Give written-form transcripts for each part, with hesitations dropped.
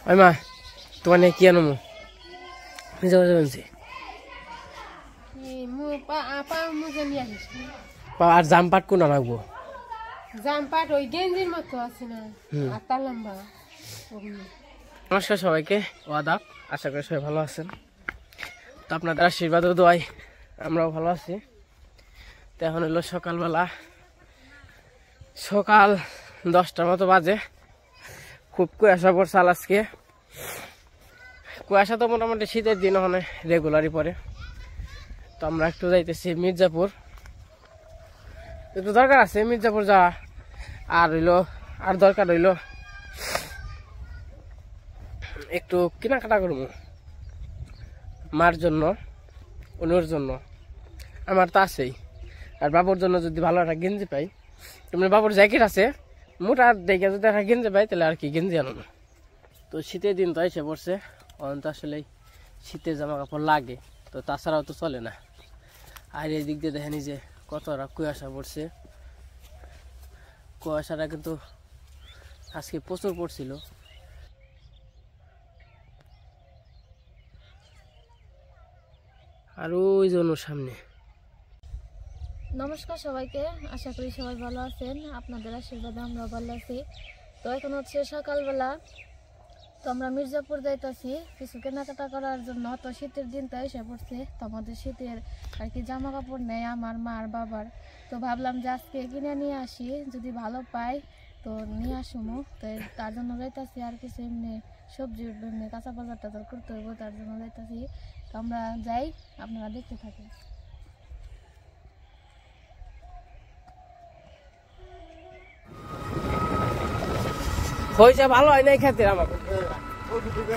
ওই মা তোমার নিয়ে কি আনো আর জাম পাট কোন রাখবো? জাম পাট ওই গেঞ্জির মতো আছে না, আতা লম্বা। নমস্কার সবাইকে, আদাব। আশা করি সবাই ভালো আছেন। তো আপনাদের আশীর্বাদ ও দোয়ায় আমরাও ভালো আছি। তো এখন হলো সকালবেলা, সকাল 10টার মতো বাজে। খুব কুয়াশা পড়ছে আজকে। কুয়াশা তো মোটামুটি শীতের দিন ওখানে রেগুলারই পড়ে। তো আমরা একটু যাইতেছি মির্জাপুর, একটু দরকার আছে মির্জাপুর যাওয়া। আর দরকার হইলো একটু কেনাকাটা করবো মার জন্য, অনুর জন্য, আমার তো আছেই। আর বাবুর জন্য যদি ভালো একটা গেঞ্জি পাই, তুমি বাবুর জ্যাকেট আছে মোটা দেখে যদি একটা গেঞ্জি পাই তাহলে আর কি গেঞ্জি আনো না। তো শীতের দিন তো এসে পড়ছে, অন্ত আসলে শীতের জামা কাপড় লাগে, তো তাছাড়াও তো চলে না। আর এই দিক দিয়ে দেখেনি যে কতটা কুয়াশা পড়ছে। কুয়াশাটা কিন্তু আজকে প্রচুর পড়ছিল। আর ওই জন্য সামনে। নমস্কার সবাইকে, আশা করি সবাই ভালো আছেন। আপনাদের আশীর্বাদে আমরা ভালো আছি। তো এখন হচ্ছে সকালবেলা, তো আমরা মির্জাপুর যাইতেছি কিছু কেনাকাটা করার জন্য। তো শীতের দিন তো এসে পড়ছে, তো আমাদের শীতের আর কি জামা কাপড় নেই আমার মার বাবার। তো ভাবলাম যে আজকে কিনে নিয়ে আসি, যদি ভালো পাই তো নিয়ে আসবো। তো তার জন্য যাইতেছি। আর কিছু এমনি সবজি এমনি কাঁচা বাজার টাজার করতে হইব, তার জন্য যাইতেছি। তো আমরা যাই, আপনারা দেখতে থাকেন। হয়েছে ভালো হয় নাই খেতে আমাকে।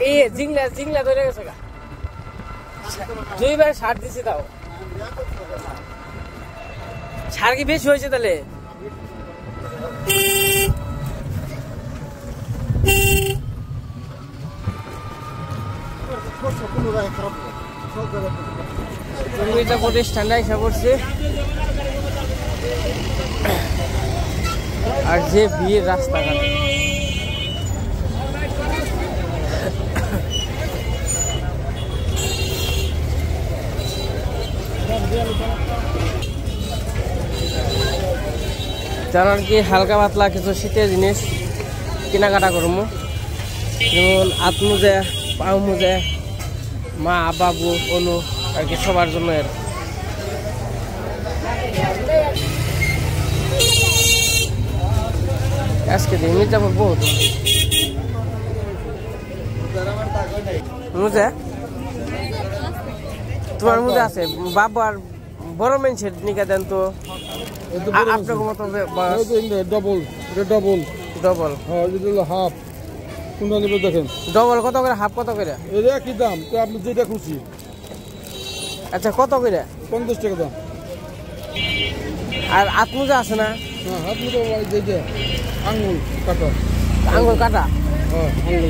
এই জিংলা ধরে গেছে গা, 2 বার সার দিছি। তাও সার কি বেশি হয়েছে তাহলে? ঠান্ডা এসে পড়ছে, আর যে ভিড় রাস্তাঘাটে। জানার কি হালকা পাতলা কিছু শীতের জিনিস কেনাকাটা করবো, যেমন হাত মোজা, পাও মোজা, মা বাবু অনু আর কি সবার জন্য। এর আজকে দিন মির্জাপুর বহুত মোজা। তোমার মোজা আছে? বাবু আর বড় মানুষের নিকা দেন তো। আপনার মতো ডবল ডবল হাফ কোনটা নেবে দেখেন। ডবল কত করে? হাফ কত করে? এর একই দাম, তো আপনি যেটা খুশি। আচ্ছা কত করে? 50 টাকা দাম। আর হাত মোজা আছে না? হ্যাঁ, হাত মোজা আঙুল কাটা। আঙুল কাটা? হ্যাঁ, আঙুল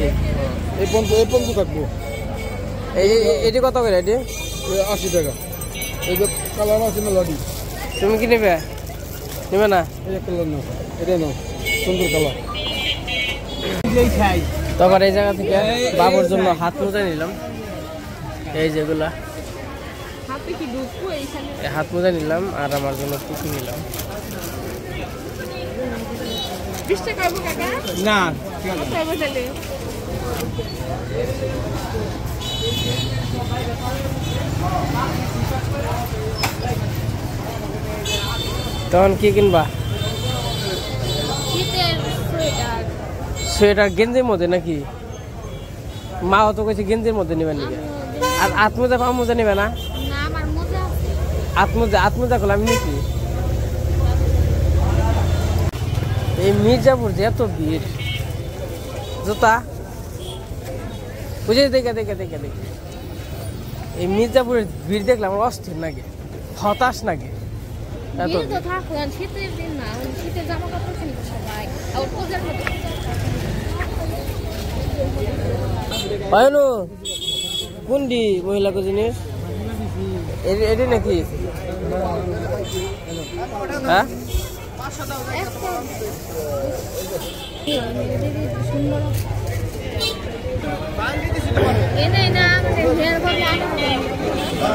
এই পর্যন্ত থাকবো। এটি কত করে? এটি 80 টাকা। এই যে কালার আছে না লাডি, তুমি কি নেবে? নেবে না? এই কালার না, এটা না, সুন্দর কালার। তারপর এই জায়গা থেকে বাবুর জন্য হাত মোজা নিলাম। এই যেগুলা হাত মোজা নিলাম, আর আমার জন্য টুপি নিলাম। না তখন কি কিনবা? সোয়েটার গেঞ্জির মধ্যে নাকি? মা তো কইছে গেঞ্জির মধ্যে নেবেন নাকি? আর আত্মজা পাও মোজা নেবে না? আত্মজা করলে আমি নিচ্ছি। এই মির্জাপুর যে এত ভিড়, জুতা বুঝে দেখে এই মির্জাপুরের ভিড় দেখলে আমার অস্থির লাগে, হতাশ লাগে। কোনটি মহিলা জিনিস এটি নাকি? হ্যাঁ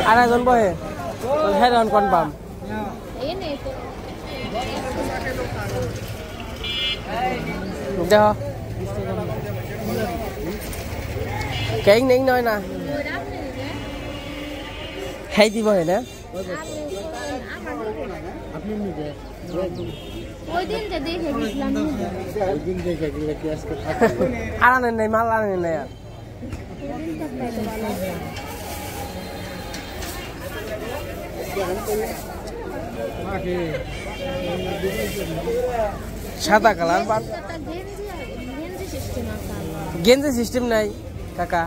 আর একজন বহে হেরন কনফার্ম দেখ কেক নেই নয় না খাই দিব না আর আনেন নাই মাল আনেন নাই আর সাদা কালার গেঞ্জি সিস্টেম নাই কাকা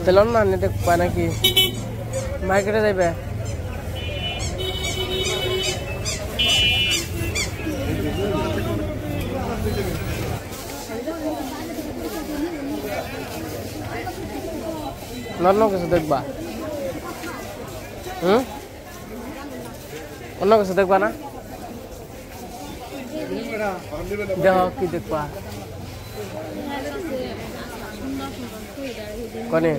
তেলন না নিতে পায় নাকি মার্কেটে যাইবে অন্য কিছু দেখবা অন্য কিছু দেখবা না দেখ কি দেখবা কনে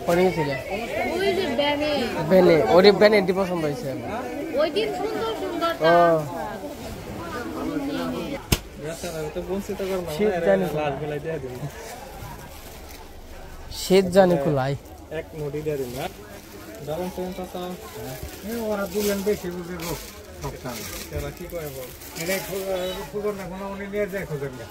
কনে গেছিলে বেনে ওরে বেনে এটি পছন্দ হয়েছে ও শীত জানি কুলাই এক নদী দিয়ে দিন না দারুণ ট্রেন তো ওরা দুজন বেশি বুঝে এরা কি করে বল এটা ফুগর না কোনো উনি নিয়ে যায় খোঁজেন না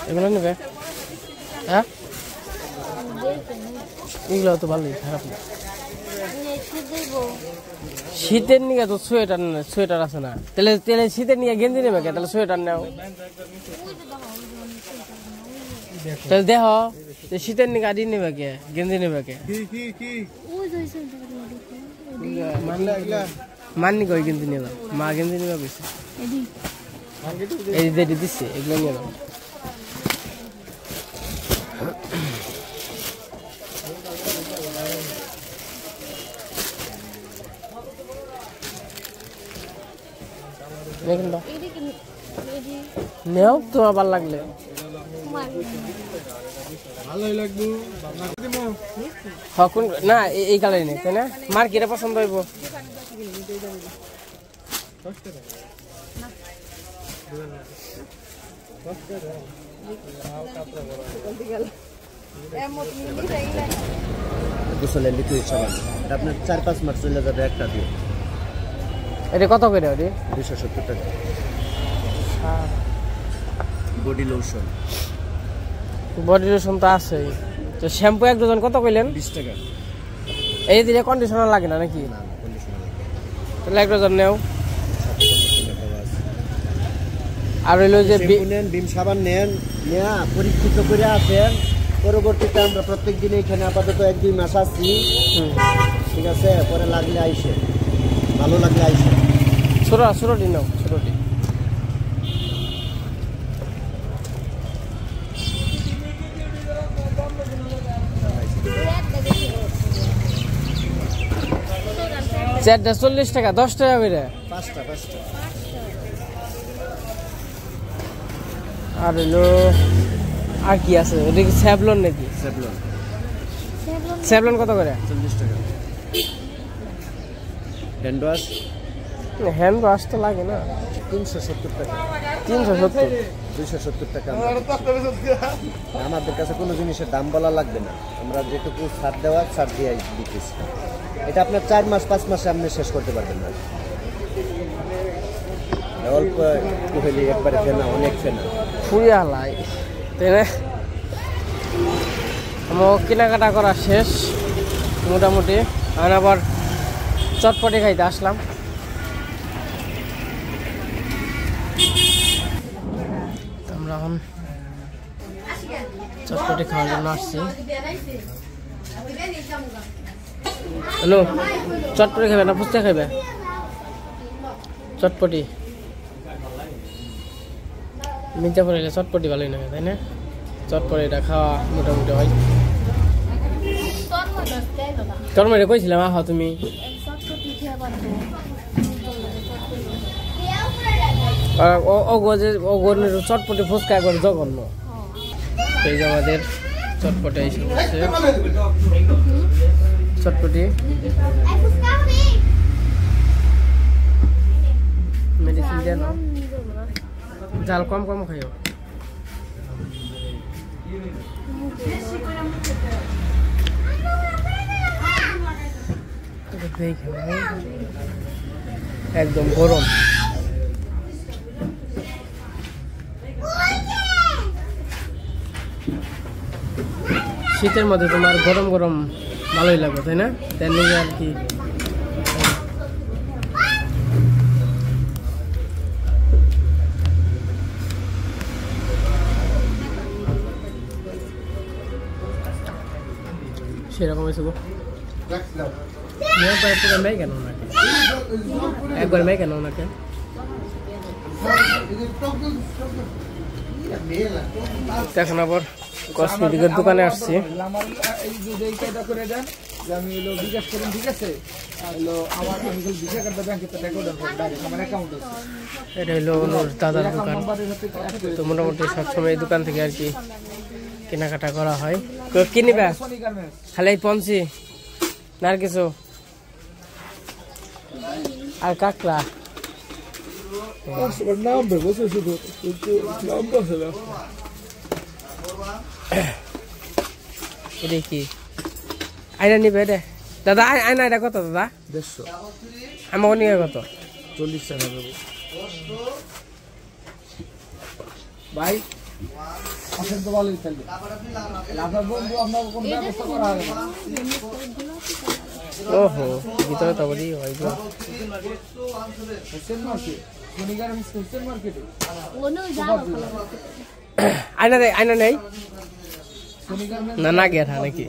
এগুলো নেবে হ্যাঁ এগুলো তো ভালোই খারাপ না শীতের নিয়ে তো সোয়েটার আছে না তাহলে তাহলে শীতের নিয়ে গেঞ্জি নেবে কে তাহলে সোয়েটার নেও তাহলে দেখ শীতের নিয়ে গাড়ি নেবে কে গেঞ্জি নেবে কে মাননি কই গেঞ্জি নেবা মা গেঞ্জি নেবা কইছে এই দেরি দিচ্ছে এগুলো নিয়ে যাও নেও তো আবার লাগলে না এই কালারই নেই তাই না মার্কেটে পছন্দ হইব গোসলের লিকুইড সাবান আপনার 4-5 মাস চলে যাবে একটা দিয়ে এটা কত করে ওরে 270 টাকা বডি লোশন তো আছে তো শ্যাম্পু এক ডজন কত কইলেন 20 টাকা এই দিলে কন্ডিশনার লাগে না নাকি না কন্ডিশনার লাগে তাহলে এক ডজন নেও আর হইলো যে ভীম সাবান নেন নেয়া পরীক্ষিত করে আছেন পরবর্তীতে আমরা প্রত্যেক দিন এখানে আপাতত 1-2 মাস আছি ঠিক আছে পরে লাগলে আইসে ভালো লাগলে আইসে ছোটটি নাও ছোটটি চারটা 40 টাকা 10 টাকা করে 5টা আর হলো আর কি আছে ওটা কি স্যাভলন নাকি স্যাভলন কত করে 40 টাকা হ্যান্ড ওয়াশ তো লাগে না 370 টাকা 370 270 টাকা আমাদের কাছে কোনো জিনিসের দাম বলা লাগবে না আমরা যেটুকু ছাড় দেওয়া ছাড় দিয়ে দিতেছি এটা আপনার 4 মাস 5 মাসে আপনি শেষ করতে পারবেন না অল্প কুহেলি একবারে ফেনা অনেক ফেনা ফুরিয়া লাই তাই না আমার কেনাকাটা করা শেষ মোটামুটি আর আবার চটপটি খাইতে আসলাম আমরা এখন চটপটি খাওয়ার জন্য আসছি হ্যালো চটপটি খাবে না ফুচকা খাবে চটপটি মির্জাপুর এলে চটপটি ভালোই লাগে তাই না চটপট এটা খাওয়া মোটামুটি হয়। তোর মেয়ে কইছিলাম আহ তুমি চটপটি ফুচকা করে জঘন্য। এই যে আমাদের চটপটে এসে বসছে, চটপটি মেডিসিন দেন, জাল কম কম খাইও। একদম গরম, শীতের মধ্যে তোমার গরম গরম ভালোই লাগবে তাই না? তার নিয়ে আর কি সেরকম হয়েছে গো। মেয়ে কেন ওনাকে একবার মেয়ে কেন ওনাকে এখন আবার কসমেটিকের দোকানে আসছি। আমার এই যে কাজটা করে দেন যে আমি হলো বিকাশ করুন, ঠিক আছে? হলো আমার আমি বিকাশ কার্ডটা ব্যাংকে টাকা দেব ডাইরেক্ট আমার অ্যাকাউন্টে আছে। এটা হলো ওর দাদার দোকান। তো মোটামুটি সবসময় এই দোকান থেকে আর কি কেনাকাটা করা হয়। কি নিবে খালি পঞ্চি না আর কিছু? আর কাকড়া নাম বলছে শুধু নাম বলছে না। এটা কি আয়না নিবে রে দাদা? আয়না এটা কত দাদা? 150 আমাকে নিয়ে কত? 40 টাকা দেবো ভাই। আসেন তো ভালোই থাকবে। আপনার বন্ধু আপনার কোন ব্যবস্থা করা হবে? ওহো ভিতরে তো বলি হয় গো। হোসেন মার্কেট, শনিবার হোসেন মার্কেটে আয়না দেয়, আয়না নেই না না গেট নাকি?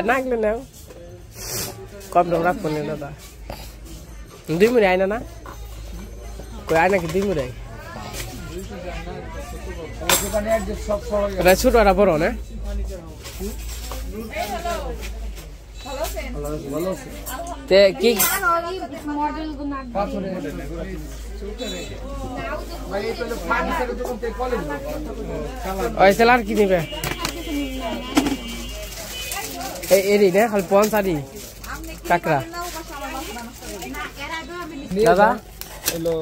না গেলে নাও কম দাম রাখবো না দাদা। 2 মুড়ি আয়না না কই আয়না কি 2 মুড়ি? দোকানে অ্যাড্রেস সব সবাই এটা ছোট আর বড় না? ভালো আছে। তে কি পাথরে ভাই এই তো ফার্নিচারের দোকান থেকে কলেজ ওই সেলার কি নিবে? এই এরি না খালি পঞ্চারি কাকড়া দাদা হলো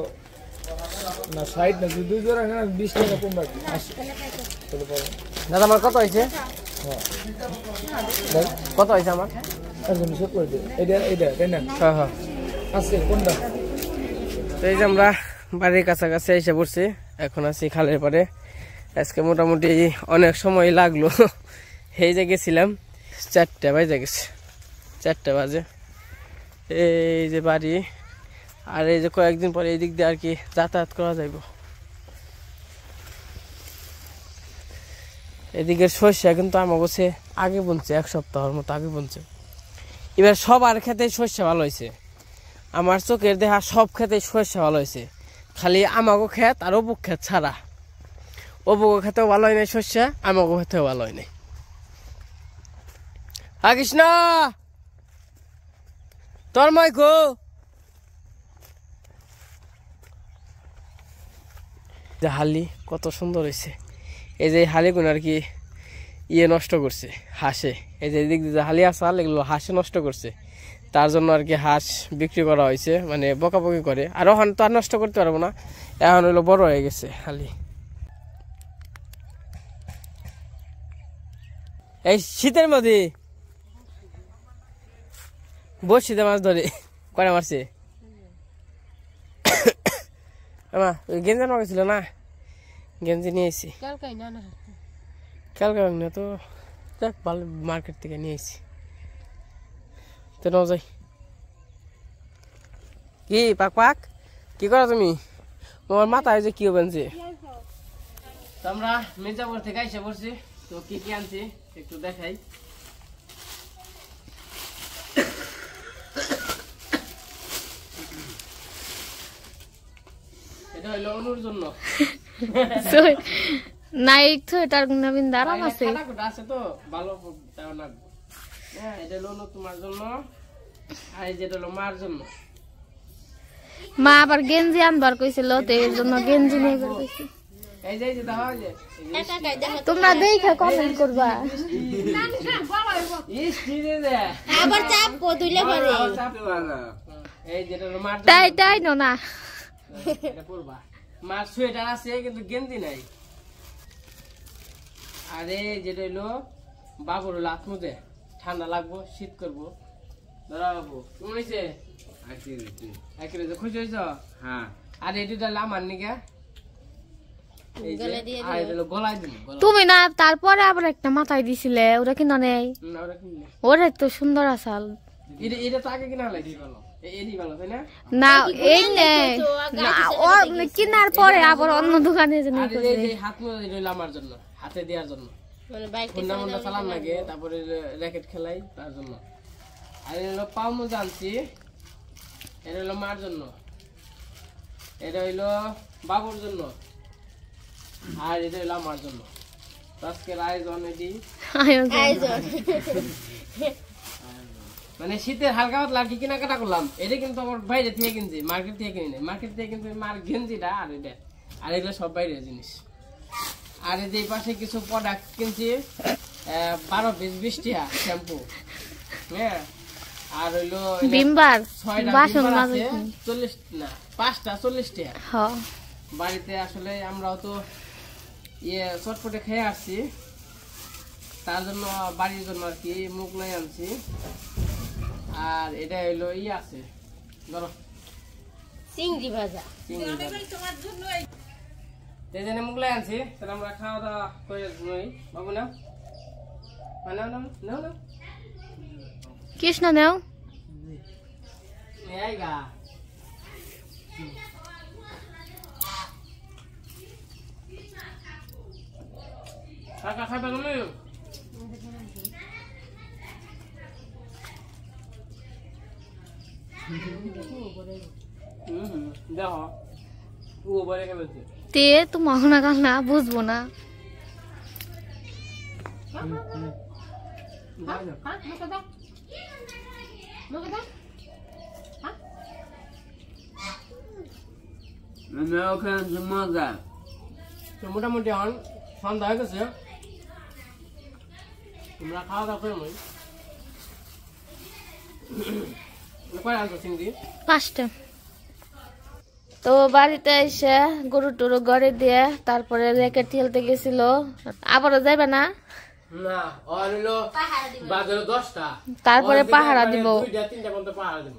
না সাইড না 2 জোড়া না 20 টাকা কম রাখি। দাদা আমার কত হয়েছে? কত হয়েছে আমার? একদম সব করে দে। এটা তাই না? হ্যাঁ হ্যাঁ আছে কোনটা? তো এই যে আমরা বাড়ির কাছাকাছি এসে পড়ছি, এখন আছি খালের পাড়ে। আজকে মোটামুটি অনেক সময় লাগলো, এই যে গেছিলাম 4টা বাজে গেছে, 4টা বাজে। এই যে বাড়ি, আর এই যে কয়েকদিন পরে এই দিক দিয়ে আর কি যাতায়াত করা যাইব। এদিকের শস্য কিন্তু আমার কাছে আগে বুনছে, 1 সপ্তাহের মতো আগে বুনছে। এবার সবার ক্ষেত্রে শস্য ভালো হয়েছে, আমার চোখের দেখা সব ক্ষেত্রে শস্য ভালো হয়েছে, খালি আমাগো ক্ষেত আর অপুক ক্ষেত ছাড়া। অপুক ক্ষেতেও ভালো হয় নাই শস্য, আমাগো ক্ষেতেও ভালো হয় নাই। কৃষ্ণ তোর মাইকো হালি কত সুন্দর হয়েছে। এই যে হালিগুলো আর কি নষ্ট করছে হাঁসে, এই যে দিক দিয়ে হালি আসাল এগুলো হাঁসে নষ্ট করছে, তার জন্য আর কি হাঁস বিক্রি করা হয়েছে, মানে বকাবকি করে। আর ওখানে তো আর নষ্ট করতে পারবো না, এখন হলো বড় হয়ে গেছে হালি। এই শীতের মধ্যে বসিতে মাছ ধরে কয়টা মারছে? গেঞ্জি আনা গেছিল না, গেঞ্জি নিয়ে এসেছি কালকে না তো, দেখ ভালো মার্কেট থেকে নিয়ে এসেছি। তো নাও যাই। কি পাক পাক কি করো তুমি? তোমার মাথায় যে কি বানছে? আমরা মির্জাপুর থেকে এসে পড়ছি, তো কি কি আনছি একটু দেখাই। এটা হলো অনুর জন্য। নাই তো এটার নবীন দাঁড়ান আছে খাটাখুটা আছে তো ভালো তাও লাগবে। হ্যাঁ এটা হলো অনু তোমার জন্য, আর যেটা হলো মার জন্য। মা আবার গেঞ্জি আনবার কইছিল তো এর জন্য গেঞ্জি নিয়ে বের কইছি। এই যে দাও যে তোমরা দেখে কমেন্ট করবা। আবার চাপ কো তুইলে পারে এই যেটা হলো মার তাই তাই না এটা পরবা। মার সোয়েটার আছে কিন্তু গেঞ্জি নাই। আরে যেটা হলো বাবুর হলো আত্মদে ঠান্ডা লাগবো, শীত করবো। দাঁড়া বাবু কেমন হয়েছে? খুশি হয়েছ? হ্যাঁ। আর এটা আমার নিকা গলায় দিন। তুমি না তারপরে আবার একটা মাথায় দিছিলে, ওরা কিনা নেই? ওরা তো সুন্দর আসাল। এটা তো আগে কিনা লাগছে ভালো, না এই নেই কিনার পরে আবার অন্য দোকানে হাত আমার জন্য, হাতে দেওয়ার জন্য মুন্ডা চালান লাগে, তারপরে র্যাকেট খেলাই তার জন্য। আর এটা হলো পাও মোজা আনছি, এটা হলো মার জন্য, এটা হইলো বাবুর জন্য, আর এটা হইলো আমার জন্য। আজকের আয়োজন এটি মানে শীতের হালকা পাতলা কি কেনাকাটা করলাম। এটা কিন্তু আমার বাইরে থেকে কিনছি, মার্কেট থেকে কিনি নাই। মার্কেট থেকে কিন্তু মার গেঞ্জিটা আর এটা আর এগুলো সব বাইরের জিনিস। আর এই যে পাশে কিছু প্রোডাক্ট কিনছি 12 পিস 20 টাকা শ্যাম্পু। হ্যাঁ আর হইলো বিমবার 6টা বাসন আছে 40 না 5টা 40 টাকা। হ্যাঁ বাড়িতে আসলে আমরাও তো চটপটে খেয়ে আসছি, তার জন্য বাড়ির জন্য আর কি মুগলাই আনছি। আর এটা হইলো আছে ধরো চিংড়ি ভাজা, এই জন্য মুগলাই আনছি। তাহলে আমরা খাওয়া দাওয়া করে নই বাবু। নাও নাও নাও নাও নাও কৃষ্ণ নেও গা কাকা খাইবা তুমি? দেখো ও বলে খেলেছে তে তোমার না কান্না বুঝবো না। মজা মোটামুটি এখন সন্ধ্যা হয়ে গেছে, তোমরা খাওয়া দাওয়া করে মই। কয় আনছো চিংড়ি? 5টা। তো বাড়িতে এসে গরু টরু ঘরে দিয়ে তারপরে র্যাকেট খেলতে গেছিল। আবারও যাবে না? না আর হলো বাজারে 10টা, তারপরে পাহারা দিব। 2টা 3টা পর্যন্ত পাহারা দিব।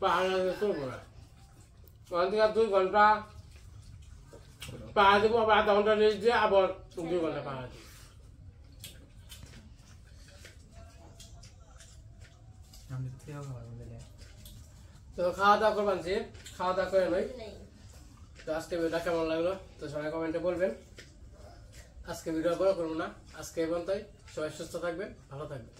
পাহারা করবো না, 2 ঘন্টা পাহারা দেবো, আবার 1/2 ঘন্টা রেস্ট দিয়ে আবার 2 ঘন্টা পাহারা দিব। তো খাওয়া দাওয়া করবেন, খাওয়া দাওয়া করে নই। তো আজকে ভিডিওটা কেমন লাগলো তো সবাই কমেন্টে বলবেন। আজকে ভিডিও বড় করবো না, আজকে এই পর্যন্তই। সবাই সুস্থ থাকবে, ভালো থাকবে।